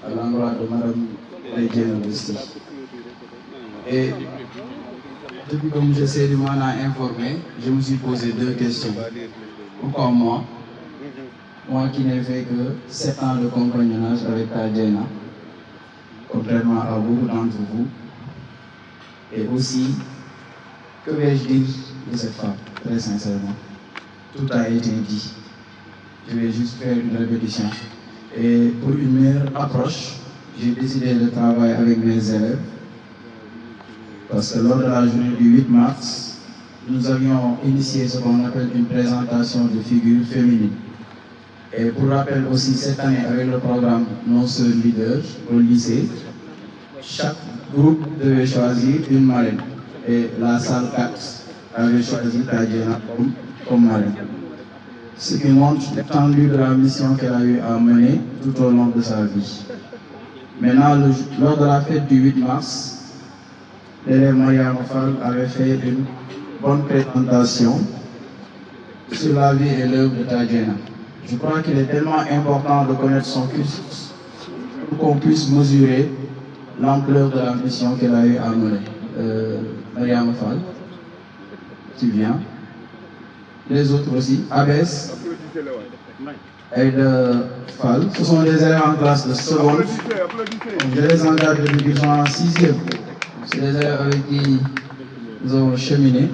à l'endroit de Madame Leïdjen aussi. Et depuis que M. Seydi m'en a informé, je me suis posé deux questions. Pourquoi moi? Moi qui n'ai fait que 7 ans de compagnonnage avec Tadjena, contrairement à beaucoup d'entre vous. Et aussi, que vais-je dire de cette femme, très sincèrement? Tout a été dit. Je vais juste faire une répétition. Et pour une meilleure approche, j'ai décidé de travailler avec mes élèves. Parce que lors de la journée du 8 mars, nous avions initié ce qu'on appelle une présentation de figures féminines. Et pour rappel aussi, cette année, avec le programme Non Seuls Leaders au lycée, chaque groupe devait choisir une marraine. Et la salle 4 avait choisi Tadjena comme marraine. Ce qui montre l'étendue de la mission qu'elle a eu à mener tout au long de sa vie. Maintenant, lors de la fête du 8 mars, l'élève Mariam Fall avait fait une bonne présentation sur la vie et l'œuvre de Tadjena. Je crois qu'il est tellement important de connaître son cursus pour qu'on puisse mesurer l'ampleur de la mission qu'elle a eu à mener. Mariam Fall, tu viens. Les autres aussi, Abès et Fall, ce sont des élèves en classe de seconde. Je les engage depuis qu'ils sont en 6e. C'est des élèves avec qui nous avons cheminé.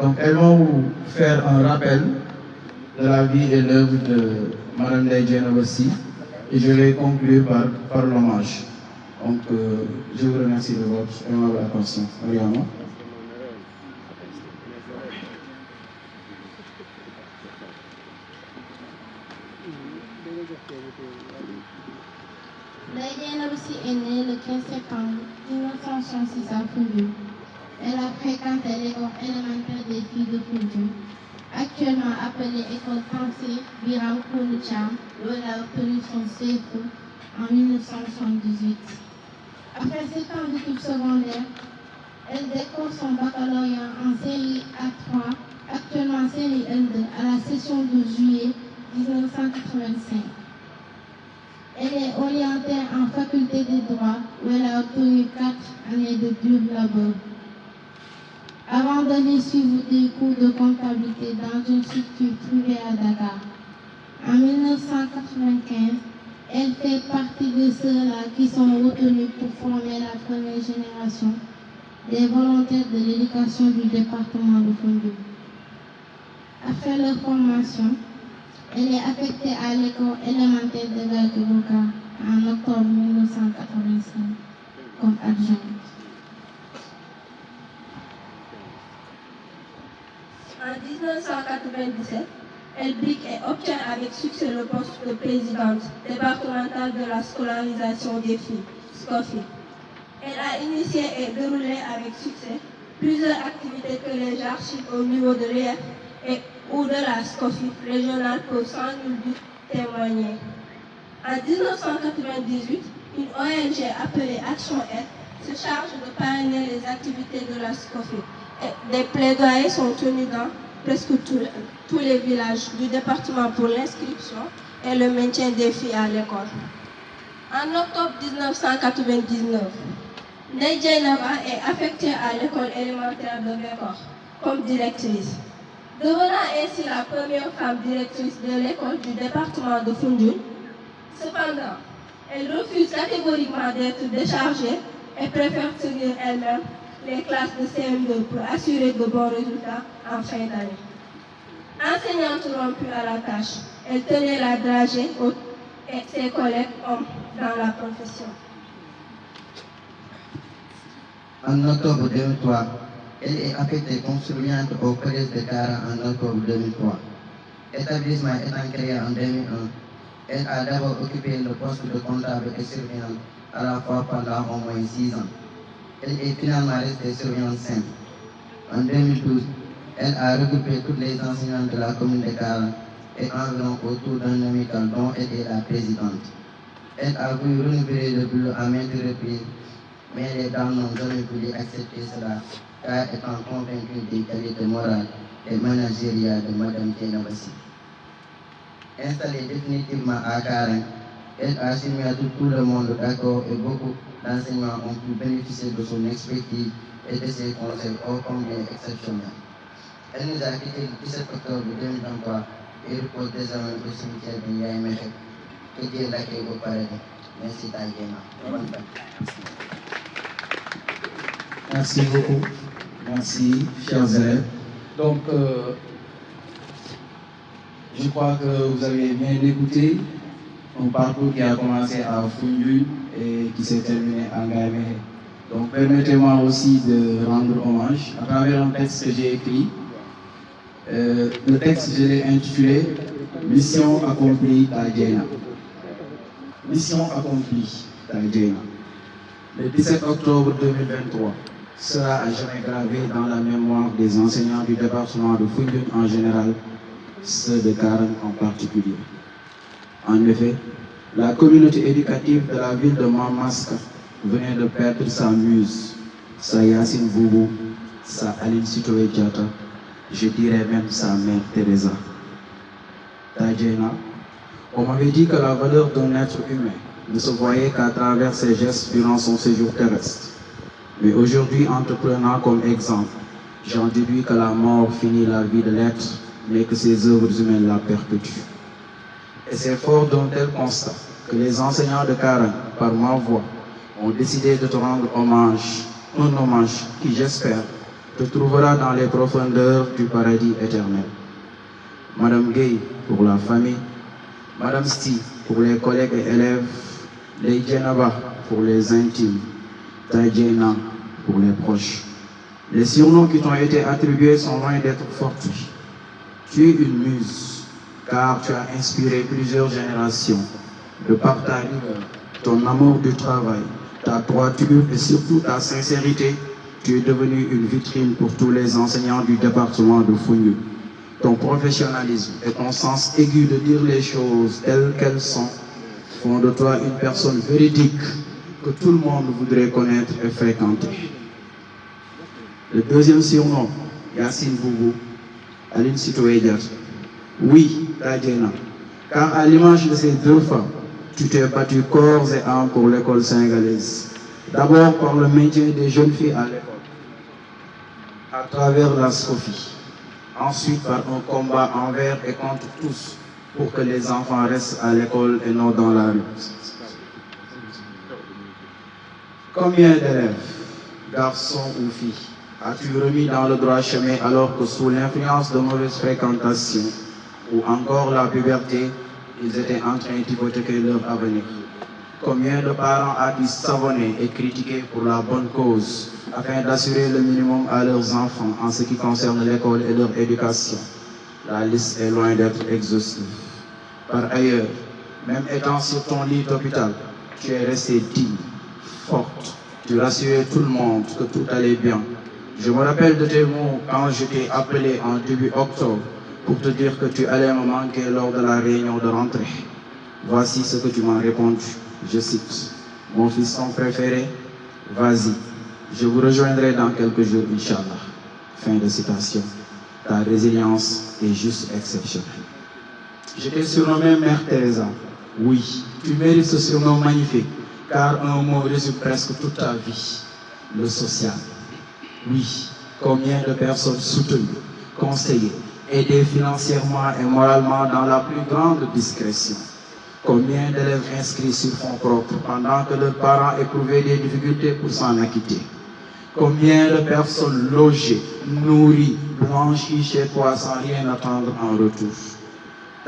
Donc elles vont vous faire un rappel de la vie et l'œuvre de Mme Leïdjen aussi. Et je vais conclure par l'hommage. Donc je vous remercie de votre aimable attention. Mariama. Leïdjen aussi est née le 15 septembre 1966 à Foundiougne. Elle a fréquenté l'école élémentaire des filles de Foundiougne, actuellement appelée école Tamsir Biram Kouni Thiam, où elle a obtenu son CFE en 1978. Après 7 ans d'études secondaires, elle décore son baccalauréat en série A3, actuellement série L2, à la session de juillet 1985. Elle est orientée en faculté de droit où elle a obtenu 4 années de dur labeur. Avant d'aller suivre des cours de comptabilité dans une structure privée à Dakar. En 1995, elle fait partie de ceux-là qui sont retenus pour former la première génération des volontaires de l'éducation du département de Foundiougne. Après leur formation, elle est affectée à l'école élémentaire de Gaguruka en octobre 1985 comme adjointe. En 1997, elle brique et obtient avec succès le poste de présidente départementale de la scolarisation des filles, SCOFI. Elle a initié et déroulé avec succès plusieurs activités que les archives au niveau de l'EF et ou de la SCOFI régionale peuvent sans nul doute témoigner. En 1998, une ONG appelée Action Aide se charge de parrainer les activités de la SCOFI. Et des plaidoyers sont tenus dans presque tous les villages du département pour l'inscription et le maintien des filles à l'école. En octobre 1999, Leïdjen est affectée à l'école élémentaire de Bekor comme directrice, devenant ainsi la première femme directrice de l'école du département de Foundiougne. Cependant, elle refuse catégoriquement d'être déchargée et préfère tenir elle-même les classes de CM2 pour assurer de bons résultats en fin d'année. Enseignante rompue à la tâche, elle tenait la dragée et ses collègues hommes dans la profession. En octobre 2003, elle est affectée comme surveillante au collège de Kara en octobre 2003. Établissement étant créé en 2001, elle a d'abord occupé le poste de comptable et surveillante à la fois pendant au moins 6 ans. Elle est finalement restée surveillante simple. En 2012, elle a regroupé toutes les enseignantes de la commune de Kara et environ autour d'un amical dont elle est la présidente. Elle a voulu renouveler le bureau à maintes reprises, mais les dames n'ont jamais voulu accepter cela, car étant convaincues des qualités morales et managériales de Mme Tienabassi. Installée définitivement à Karang, Elle a su mettre tout le monde d'accord et beaucoup d'enseignants ont pu bénéficier de son expertise et de ses conseils ô combien exceptionnels. Elle nous a quittés le 17 octobre 2023 et repose désormais au cimetière de Ndiaye Mekhe. Que Dieu l'accueille au paradis. Merci Taïgéna. Merci beaucoup. Merci, chers élèves. Donc, je crois que vous avez bien écouté un parcours qui a commencé à Foundiougne et qui s'est terminé à Ndiaye Mekhe. Donc, permettez-moi aussi de rendre hommage à travers un texte que j'ai écrit. Le texte, je l'ai intitulé « Mission accomplie Taïgéna ». Mission accomplie Taïgéna. Le 17 octobre 2023 sera à jamais gravé dans la mémoire des enseignants du département de Foundiougne en général, ceux de Karang en particulier. En effet, la communauté éducative de la ville de Mamaska venait de perdre sa muse, sa Yacine Boubou, sa Aline Sitoé Diatta, je dirais même sa mère Teresa. Taïgéna, on m'avait dit que la valeur d'un être humain ne se voyait qu'à travers ses gestes durant son séjour terrestre. Mais aujourd'hui, en te prenant comme exemple, j'en déduis que la mort finit la vie de l'être, mais que ses œuvres humaines la perpétuent. Et c'est fort d'un tel constat que les enseignants de Karang, par ma voix, ont décidé de te rendre hommage, un hommage qui, j'espère, te trouvera dans les profondeurs du paradis éternel. Madame Gay pour la famille, Madame Sti pour les collègues et élèves, les Djenaba pour les intimes, Taïgéna pour les proches. Les surnoms qui t'ont été attribués sont loin d'être fortuits. Tu es une muse, car tu as inspiré plusieurs générations. De par ta rigueur, ton amour du travail, ta droiture et surtout ta sincérité, tu es devenu une vitrine pour tous les enseignants du département de Foundiougne. Ton professionnalisme et ton sens aigu de dire les choses telles qu'elles sont font de toi une personne véridique que tout le monde voudrait connaître et fréquenter. Le deuxième surnom, Yacine Boubou, Aline Sitoé Diatta. Oui, Taïgéna, car à l'image de ces deux femmes, tu t'es battu corps et âme pour l'école sénégalaise. D'abord par le maintien des jeunes filles à l'école, à travers la SCOFI. Ensuite par un combat envers et contre tous pour que les enfants restent à l'école et non dans la rue. Combien d'élèves, garçons ou filles, as-tu remis dans le droit chemin alors que sous l'influence de mauvaises fréquentations ou encore la puberté, ils étaient en train d'hypothéquer leur avenir? Combien de parents as-tu savonné et critiqué pour la bonne cause afin d'assurer le minimum à leurs enfants en ce qui concerne l'école et leur éducation? La liste est loin d'être exhaustive. Par ailleurs, même étant sur ton lit d'hôpital, tu es resté digne, forte. Tu rassurais tout le monde que tout allait bien. Je me rappelle de tes mots quand je t'ai appelé en début octobre pour te dire que tu allais me manquer lors de la réunion de rentrée. Voici ce que tu m'as répondu. Je cite, « Mon fiston préféré, vas-y, je vous rejoindrai dans quelques jours, Inch'Allah. » Fin de citation. Ta résilience est juste exceptionnelle. Je t'ai surnommé Mère Teresa. Oui, tu mérites ce surnom magnifique, car un mot résume presque toute ta vie, le social. Oui, combien de personnes soutenues, conseillées, aidées financièrement et moralement dans la plus grande discrétion. Combien d'élèves inscrits sur fonds propres pendant que leurs parents éprouvaient des difficultés pour s'en acquitter? Combien de personnes logées, nourries, blanchies chez toi sans rien attendre en retour?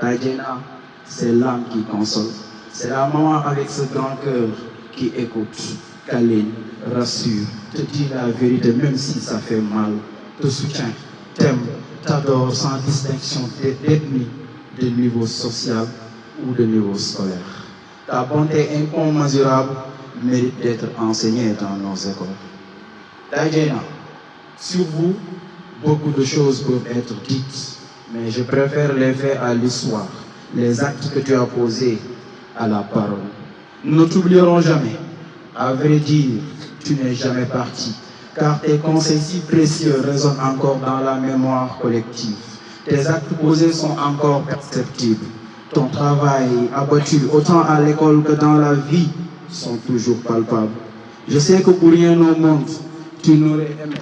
Taïgéna, c'est l'âme qui console. C'est la maman avec ce grand cœur qui écoute, câline, rassure, te dit la vérité même si ça fait mal, te soutient, t'aime, t'adore sans distinction d'ethnie, de niveau social ou de niveau scolaire. Ta bonté incommensurable mérite d'être enseignée dans nos écoles. Taïgéna, sur vous, beaucoup de choses peuvent être dites, mais je préfère les faits à l'histoire, les actes que tu as posés à la parole. Nous ne t'oublierons jamais. À vrai dire, tu n'es jamais parti, car tes conseils si précieux résonnent encore dans la mémoire collective. Tes actes posés sont encore perceptibles. Ton travail abattu, autant à l'école que dans la vie, sont toujours palpables. Je sais que pour rien au monde, tu n'aurais aimé.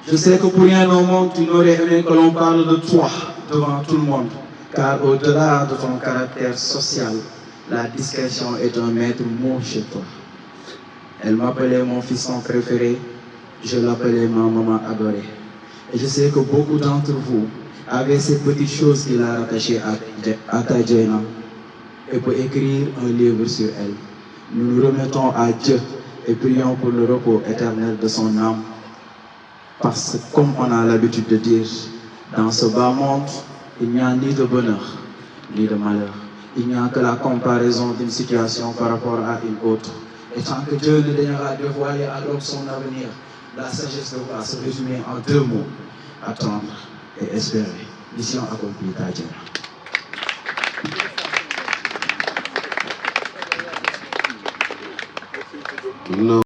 Je sais que pour rien au monde, tu n'aurais aimé que l'on parle de toi devant tout le monde. Car au-delà de ton caractère social, la discrétion est un maître mot chez toi. Elle m'appelait mon fiston préféré, je l'appelais ma maman adorée. Et je sais que beaucoup d'entre vous avaient ces petites choses qui la rattachaient à Tadjena et peut écrire un livre sur elle. Nous nous remettons à Dieu et prions pour le repos éternel de son âme. Parce que comme on a l'habitude de dire, dans ce bas monde, il n'y a ni de bonheur, ni de malheur. Il n'y a que la comparaison d'une situation par rapport à une autre. Et tant que Dieu ne daignera dévoiler à l'homme son avenir, la sagesse devra se résumer en 2 mots, attendre et espérer. Mission accomplie, Tadjena.